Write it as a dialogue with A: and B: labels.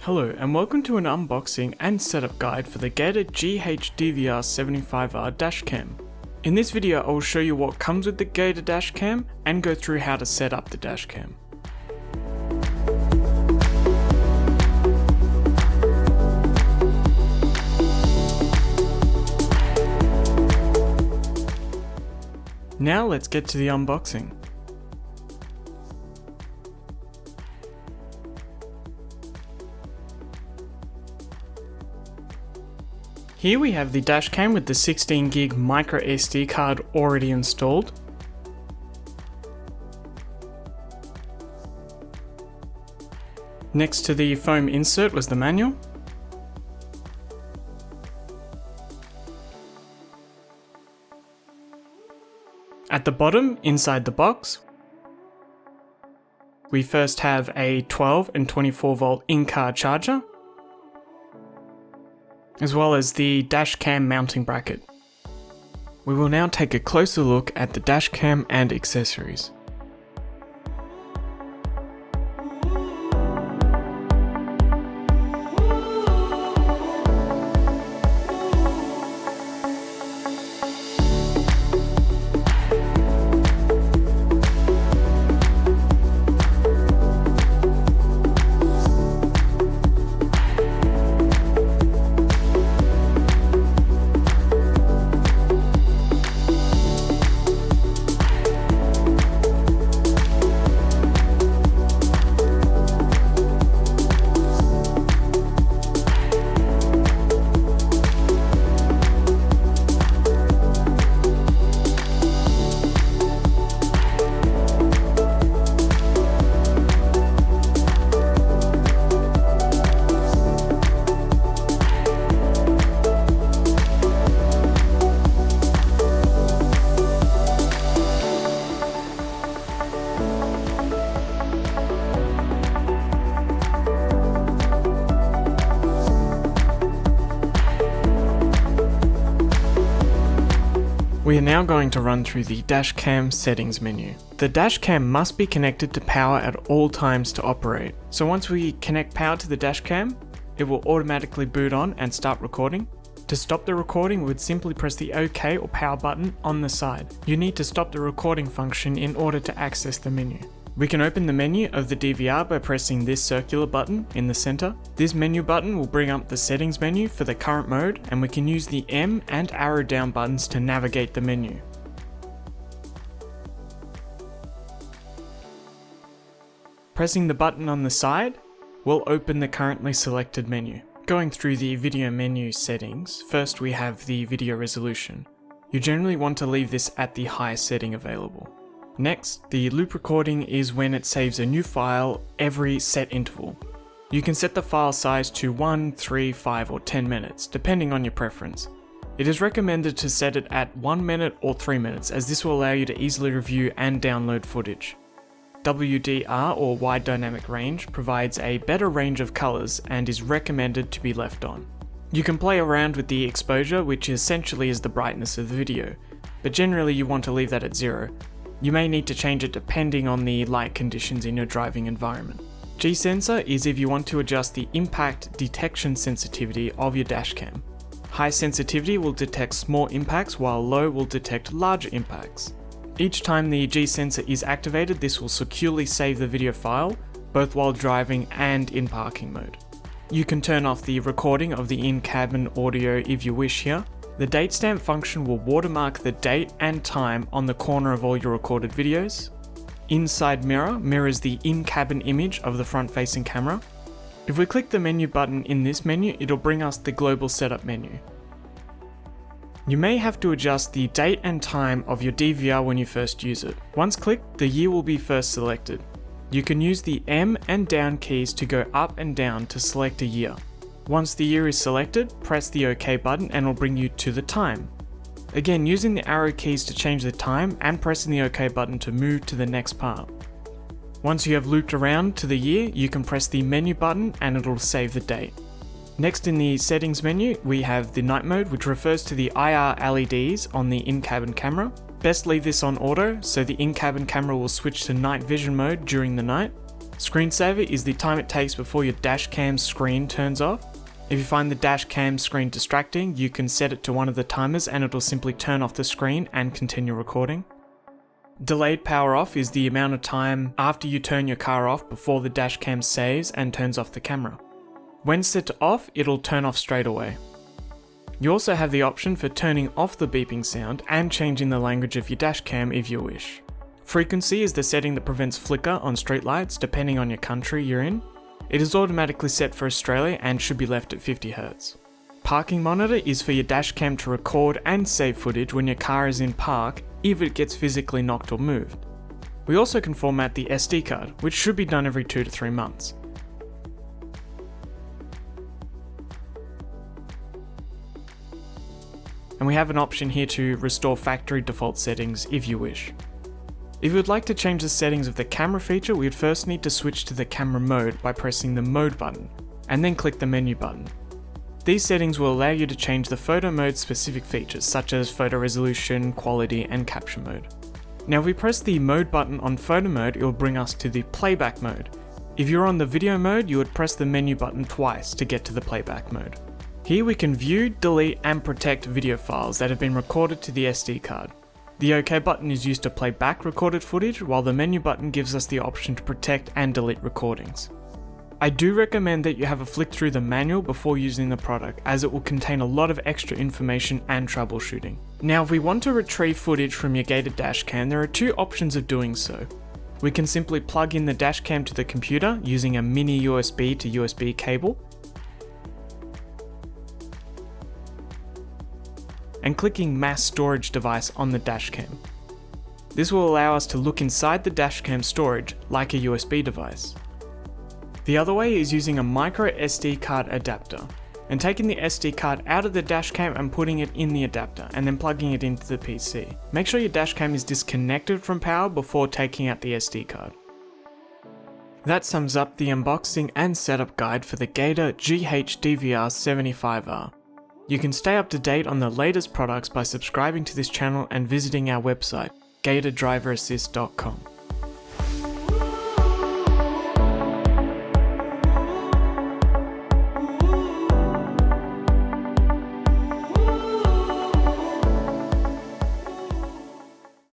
A: Hello and welcome to an unboxing and setup guide for the Gator GHDVR75R Dash Cam. In this video I will show you what comes with the Gator Dash Cam and go through how to set up the dash cam. Now let's get to the unboxing. Here we have the dash cam with the 16 gig micro SD card already installed. Next to the foam insert was the manual. At the bottom, inside the box, we first have a 12 and 24 volt in-car charger, as well as the dash cam mounting bracket. We will now take a closer look at the dash cam and accessories. We are now going to run through the dash cam settings menu. The dash cam must be connected to power at all times to operate. So once we connect power to the dash cam, it will automatically boot on and start recording. To stop the recording, we would simply press the OK or power button on the side. You need to stop the recording function in order to access the menu. We can open the menu of the DVR by pressing this circular button in the center. This menu button will bring up the settings menu for the current mode, and we can use the M and arrow down buttons to navigate the menu. Pressing the button on the side will open the currently selected menu. Going through the video menu settings, first we have the video resolution. You generally want to leave this at the highest setting available. Next, the loop recording is when it saves a new file every set interval. You can set the file size to 1, 3, 5 or 10 minutes, depending on your preference. It is recommended to set it at 1 minute or 3 minutes, as this will allow you to easily review and download footage. WDR or wide dynamic range provides a better range of colors and is recommended to be left on. You can play around with the exposure, which essentially is the brightness of the video, but generally you want to leave that at 0. You may need to change it depending on the light conditions in your driving environment. G-sensor is if you want to adjust the impact detection sensitivity of your dash cam. High sensitivity will detect small impacts while low will detect large impacts. Each time the G-sensor is activated, this will securely save the video file, both while driving and in parking mode. You can turn off the recording of the in-cabin audio if you wish here. The date stamp function will watermark the date and time on the corner of all your recorded videos. Inside mirror mirrors the in-cabin image of the front-facing camera. If we click the menu button in this menu, it'll bring us the global setup menu. You may have to adjust the date and time of your DVR when you first use it. Once clicked, the year will be first selected. You can use the M and down keys to go up and down to select a year. Once the year is selected, press the OK button and it will bring you to the time. Again, using the arrow keys to change the time and pressing the OK button to move to the next part. Once you have looped around to the year, you can press the menu button and it'll save the date. Next in the settings menu, we have the night mode, which refers to the IR LEDs on the in-cabin camera. Best leave this on auto, so the in-cabin camera will switch to night vision mode during the night. Screensaver is the time it takes before your dash cam screen turns off. If you find the dash cam screen distracting, you can set it to one of the timers and it'll simply turn off the screen and continue recording. Delayed power off is the amount of time after you turn your car off before the dash cam saves and turns off the camera. When set to off, it'll turn off straight away. You also have the option for turning off the beeping sound and changing the language of your dash cam if you wish. Frequency is the setting that prevents flicker on streetlights depending on your country you're in. It is automatically set for Australia and should be left at 50 Hz. Parking monitor is for your dash cam to record and save footage when your car is in park if it gets physically knocked or moved. We also can format the SD card, which should be done every 2 to 3 months. And we have an option here to restore factory default settings if you wish. If you would like to change the settings of the camera feature, we would first need to switch to the camera mode by pressing the mode button, and then click the menu button. These settings will allow you to change the photo mode specific features such as photo resolution, quality, and capture mode. Now if we press the mode button on photo mode, it will bring us to the playback mode. If you're on the video mode, you would press the menu button twice to get to the playback mode. Here we can view, delete, and protect video files that have been recorded to the SD card. The OK button is used to play back recorded footage, while the menu button gives us the option to protect and delete recordings. I do recommend that you have a flick through the manual before using the product, as it will contain a lot of extra information and troubleshooting. Now if we want to retrieve footage from your Gator dash cam, there are two options of doing so. We can simply plug in the dash cam to the computer using a mini USB to USB cable, and clicking mass storage device on the dash cam. This will allow us to look inside the dash cam storage like a USB device. The other way is using a micro SD card adapter and taking the SD card out of the dash cam and putting it in the adapter and then plugging it into the PC. Make sure your dash cam is disconnected from power before taking out the SD card. That sums up the unboxing and setup guide for the Gator GHDVR75R. You can stay up to date on the latest products by subscribing to this channel and visiting our website, GatorDriverAssist.com.